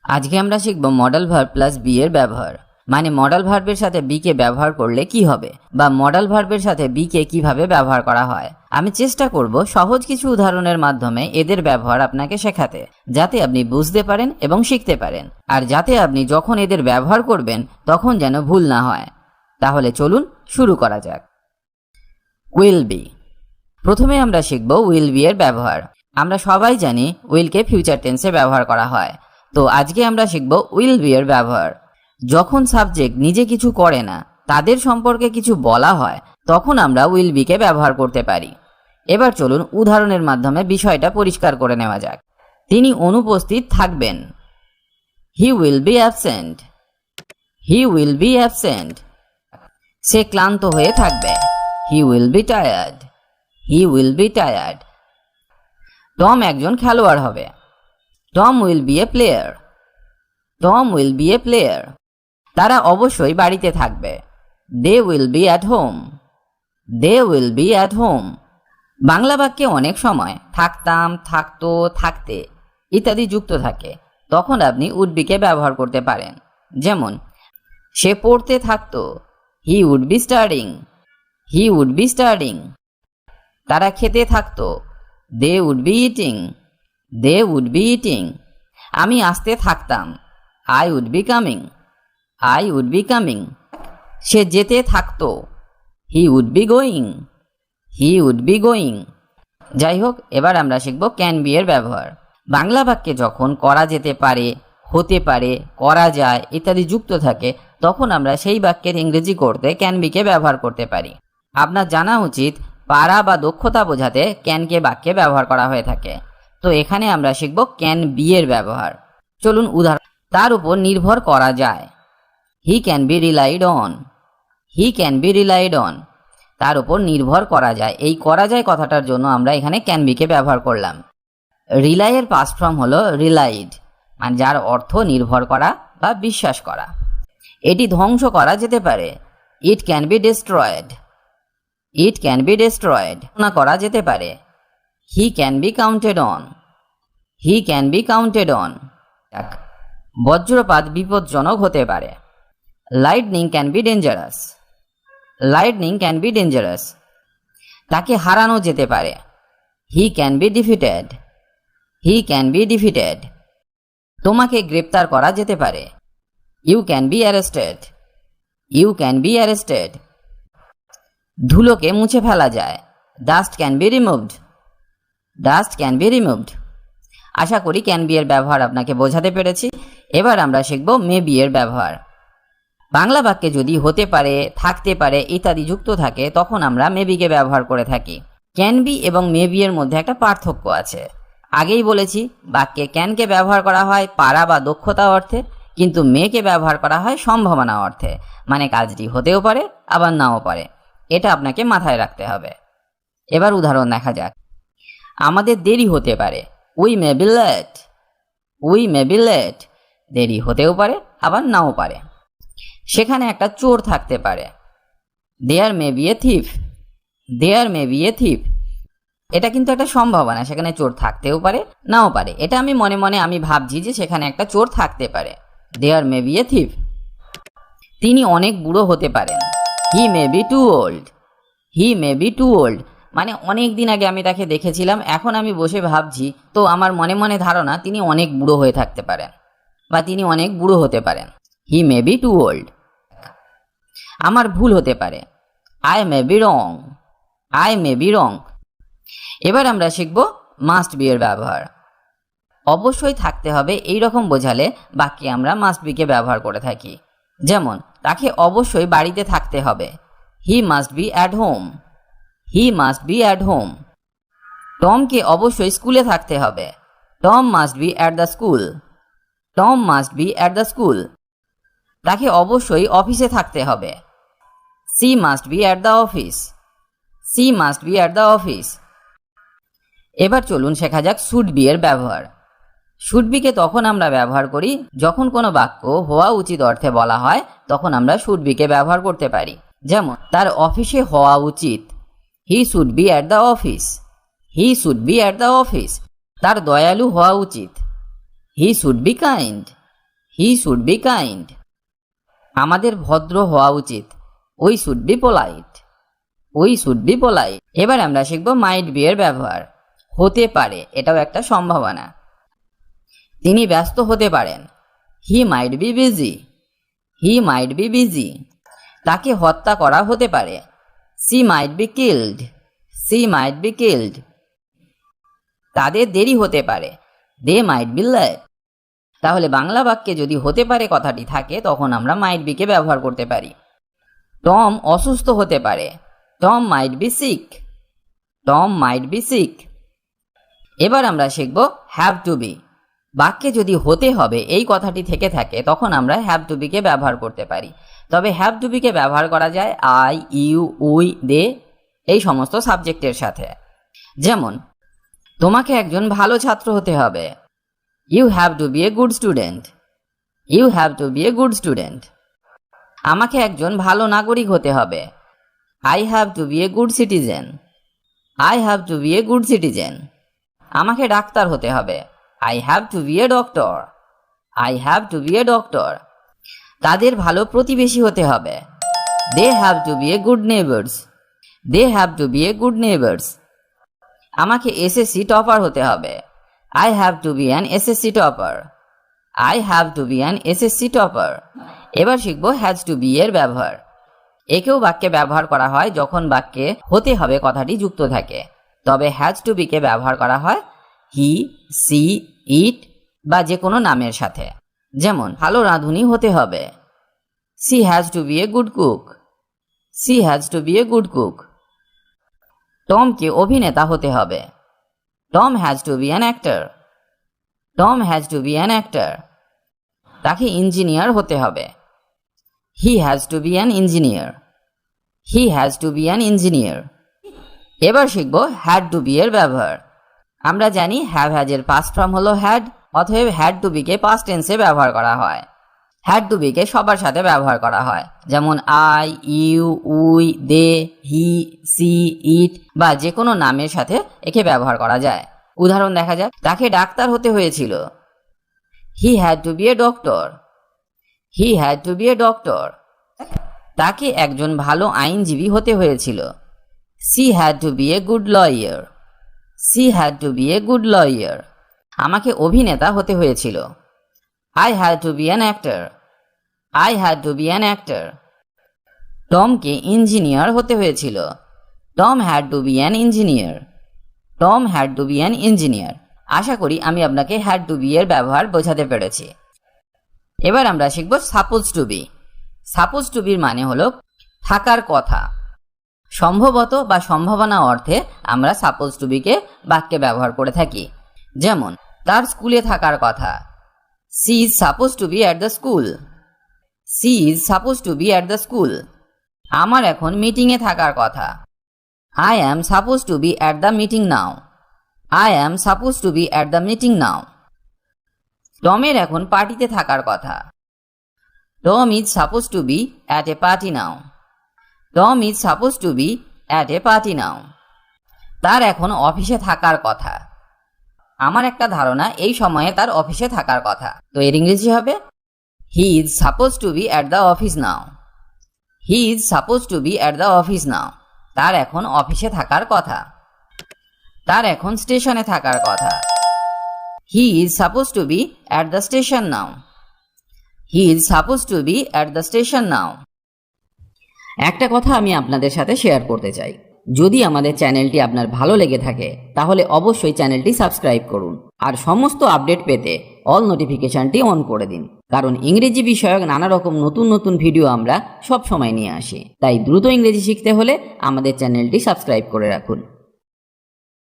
আজকে আমরা শিখব মডেল ভার্ব প্লাস বি এর ব্যবহার। মানে মডেল ভার্বের সাথে বি কে ব্যবহার করলে কি হবে, বা মডেল ভার্বের সাথে বি কে কিভাবে ব্যবহার করা হয়। আমি চেষ্টা করব সহজ কিছু উদাহরণের মাধ্যমে এদের ব্যবহার আপনাকে শেখাতে, যাতে আপনি বুঝতে পারেন এবং শিখতে পারেন, আর যাতে আপনি যখন এদের ব্যবহার করবেন তখন যেন ভুল না হয়। তাহলে চলুন শুরু করা যাক। Will be. প্রথমে আমরা শিখব উইল বি এর ব্যবহার। আমরা সবাই জানি উইলকে ফিউচার টেন্সে ব্যবহার করা হয়। তো আজকে আমরা শিখব উইল বি এর ব্যবহার। যখন সাবজেক্ট নিজে কিছু করে না, তাদের সম্পর্কে কিছু বলা হয়, তখন আমরা উইল বি কে ব্যবহার করতে পারি। এবার চলুন উদাহরণের মাধ্যমে বিষয়টা পরিষ্কার করে নেওয়া যাক। তিনি অনুপস্থিত থাকবেন। He will be absent. He will be absent. সে ক্লান্ত হয়ে থাকবে। He will be tired. He will be tired. Tom একজন খেলোয়াড় হবে। Tom will be a player. Tom will be a player. তারা অবশ্যই বাড়িতে থাকবে। They will be at home. They will be at home. Bangla বাক্যে অনেক সময় থাকতাম, থাকতো, থাকতে ইত্যাদি যুক্ত থাকে, তখন আপনি উড বি কে ব্যবহার করতে পারেন। যেমন সে পড়তে থাকতো। He would be studying. He would be studying. তারা খেতে থাকতো। They would be eating. They would be eating. আমি আসতে থাকতাম। I would be coming. I would be coming. সে যেতে থাকতো। He would be going. He would be going. যাই হোক, এবার আমরা শিখব ক্যান বি এর ব্যবহার। বাংলা বাক্যে যখন করা যেতে পারে, হতে পারে, করা যায় ইত্যাদি যুক্ত থাকে, তখন আমরা সেই বাক্যের ইংরেজি করতে ক্যান বি কে ব্যবহার করতে পারি। আপনার জানা উচিত পারা বা দক্ষতা বোঝাতে ক্যানকে বাক্যে ব্যবহার করা হয়ে থাকে। তো এখানে আমরা শিখব ক্যান বি এর ব্যবহার। চলুন উদাহরণ। তার উপর নির্ভর করা যায়। হি can B relied on. He can B relied on. তার উপর নির্ভর করা যায়, এই করা যায় কথাটার জন্য আমরা এখানে ক্যান বি কে ব্যবহার করলাম। রিলাইয়ের পাস্ট ফর্ম হলো রিলাইড, মানে যার অর্থ নির্ভর করা বা বিশ্বাস করা। এটি ধ্বংস করা যেতে পারে। It can be destroyed. It can be destroyed. না করা যেতে পারে। He can be counted on. He can be counted on. বজ্রপাত বিপজ্জনক হতে পারে। Lightning can be dangerous. Lightning can be dangerous. তাকে হারানো যেতে পারে। He can be defeated. He can be defeated. তোমাকে গ্রেপ্তার করা যেতে পারে। You can be arrested. You can be arrested. ধুলোকে মুছে ফেলা যায়। Dust can be removed. Dust can be removed. আশা করি ক্যান বি এর ব্যবহার আপনাকে বোঝাতে পেরেছি। এবার আমরা শিখব মে বি এর ব্যবহার। বাংলা বাক্যে যদি হতে পারে, থাকতে পারে ইত্যাদি যুক্ত থাকে, তখন আমরা মে বি কে ব্যবহার করে থাকি। ক্যান বি এবং মে বি এর মধ্যে একটা পার্থক্য আছে। আগেই বলেছি বাক্যে ক্যানকে ব্যবহার করা হয় পারা বা দক্ষতা অর্থে, কিন্তু মে কে ব্যবহার করা হয় সম্ভাবনা অর্থে, মানে কাজটি হতেও পারে আবার নাও পারে। এটা আপনাকে মাথায় রাখতে হবে। এবার উদাহরণ দেখা যাক। আমাদের দেরি হতে পারে। We may be late. We may be late. দেরি হতেও পারে আবার নাও পারে। সেখানে একটা চোর থাকতে পারে। There may be a thief. There may be a thief. এটা কিন্তু একটা সম্ভাবনা, সেখানে চোর থাকতেও পারে নাও পারে। এটা আমি মনে মনে আমি ভাবছি যে সেখানে একটা চোর থাকতে পারে। There may be a thief. তিনি অনেক বুড়ো হতে পারেন। He may be too old. He may be too old. মানে অনেক দিন আগে আমি তাকে দেখেছিলাম, এখন আমি বসে ভাবছি, তো আমার মনে মনে ধারণা তিনি অনেক বুড়ো হয়ে থাকতে পারেন বা তিনি অনেক বুড়ো হতে পারেন। He may be too old. আমার ভুল হতে পারে। I may be wrong. I may be wrong. এবার আমরা শিখব মাস্ট বি এর ব্যবহার। অবশ্যই থাকতে হবে এই রকম বোঝালে বাক্যে আমরা মাস্ট বি কে ব্যবহার করে থাকি। যেমন তাকে অবশ্যই বাড়িতে থাকতে হবে। He must be at home. He must be at home. টমকে অবশ্যই স্কুলে থাকতে হবে। Tom must be at the school. Tom must be at the school. তাকে অবশ্যই অফিসে থাকতে হবে। She must be at the office. She must be at the office. এবার চলুন শেখা যাক শুড বি এর ব্যবহার। শুড বি কে তখন আমরা ব্যবহার করি যখন কোনো বাক্য হওয়া উচিত অর্থে বলা হয়, তখন আমরা শুড বি কে ব্যবহার করতে পারি। যেমন তার অফিসে হওয়া উচিত। He should be at the office. He should be at the office. তার দয়ালু হওয়া উচিত। He should be kind. He should be kind. আমাদের ভদ্র হওয়া উচিত। We should be polite. We should be polite. এবার আমরা শিখব মাইট বি এর ব্যবহার। হতে পারে, এটাও একটা সম্ভাবনা। তিনি ব্যস্ত হতে পারেন। He might be busy. He might be busy. তাকে হত্যা করা হতে পারে। She might be killed. She might be killed. তাদের দেরি হতে পারে। They might be late. তাহলে বাংলা বাক্যে যদি হতে পারে কথাটি থাকে তখন আমরা মাইট বি কে ব্যবহার করতে পারি। টম অসুস্থ হতে পারে। Tom might be sick. Tom might be sick. এবার আমরা শিখব হ্যাভ টু বি। বাক্যে যদি হতে হবে এই কথাটি থেকে থাকে তখন আমরা হ্যাভ টু বি কে ব্যবহার করতে পারি। তবে হ্যাভ টু বি কে ব্যবহার করা যায় আই, ইউ, উই, দে এই সমস্ত সাবজেক্টের সাথে। যেমন তোমাকে একজন ভালো ছাত্র হতে হবে। You have to be a good student. You have to be a good student. আমাকে একজন ভালো নাগরিক হতে হবে। I have to be a good citizen. I have to be a good citizen. আমাকে ডাক্তার হতে হবে। I have to be a doctor. I have to be a doctor. তাদের ভালো প্রতিবেশী হতে হবে। They have to be a good neighbours. They have to be a good neighbours. আমাকে এসএসসি টপার হতে হবে। I have to be an SSC topper. I have to be an SSC topper. এবার শিখব হ্যাজ টু বি এর ব্যবহার। একেও বাক্যে ব্যবহার করা হয় যখন বাক্যে হতে হবে কথাটি যুক্ত থাকে। তবে হ্যাজ টু বি কে ব্যবহার করা হয় হি, সি, ইট বা যে কোনো নামের সাথে। যেমন ভালো রাঁধুনি হতে হবে। She has to be a good cook. She has to be a good cook. টমকে অভিনেতা হতে হবে। Tom has to be an actor. Tom has to be an actor. তাকে ইঞ্জিনিয়ার হতে হবে। He has to be an engineer. He has to be an engineer. এবার শিখব had to be এর ব্যবহার। আমরা জানি হ্যাভ হ্যাজ এর পাস্ট ফর্ম হলো হ্যাড, অতএব had to B K past টেন্সে ব্যবহার করা হয়। হ্যাড টু বি কে সবার সাথে ব্যবহার করা হয়। যেমন I, you, we, they, he, she, it বা যে কোনো নামের সাথে একে ব্যবহার করা যায়। উদাহরণ দেখা যাক, তাকে ডাক্তার হতে হয়েছিল। He had to be a doctor. He had to be a doctor. তাকে একজন ভালো আইনজীবী হতে হয়েছিল। She had to be a good lawyer. She had to be a good lawyer. আমাকে অভিনেতা হতে হয়েছিল। I had to be an actor. I had to be an actor. টমকে ইঞ্জিনিয়ার হতে হয়েছিল। Tom had to be an engineer. Tom had to be an engineer. আশা করি আমি আপনাকে হ্যাড টু বি এর ব্যবহার বোঝাতে পেরেছি। এবার আমরা শিখব suppose to be. Suppose to বির মানে হলো থাকার কথা। সম্ভবত বা সম্ভাবনা অর্থে আমরা সাপোজ টু বি কে বাক্যে ব্যবহার করে থাকি। যেমন তার স্কুলে থাকার কথা। She is suppose to be at the school. She is suppose to be at the school. আমার এখন মিটিংয়ে থাকার কথা। I am suppose to be at the meeting now. I am suppose to be at the meeting now. টমের এখন পার্টিতে থাকার কথা। Tom is suppose to be at a party now. Tom is suppose to be at a party now. তার এখন অফিসে থাকার কথা। আমার একটা ধারণা এই সময়ে তার অফিসে থাকার কথা। তো এর ইংরেজি হবে he is suppose to be at the office now. He is suppose to be at the office now. তার এখন অফিসে থাকার কথা। তার এখন স্টেশনে থাকার কথা। He is suppose to be at the station now. He is suppose to be at the station now. একটা কথা আমি আপনাদের সাথে শেয়ার করতে চাই। যদি আমাদের চ্যানেলটি আপনার ভালো লেগে থাকে তাহলে অবশ্যই চ্যানেলটি সাবস্ক্রাইব করুন আর সমস্ত আপডেট পেতে অল নোটিফিকেশনটি অন করে দিন, কারণ ইংরেজি বিষয়ক নানা রকম নতুন নতুন ভিডিও আমরা সব সময় নিয়ে আসি। তাই দ্রুত ইংরেজি শিখতে হলে আমাদের চ্যানেলটি সাবস্ক্রাইব করে রাখুন।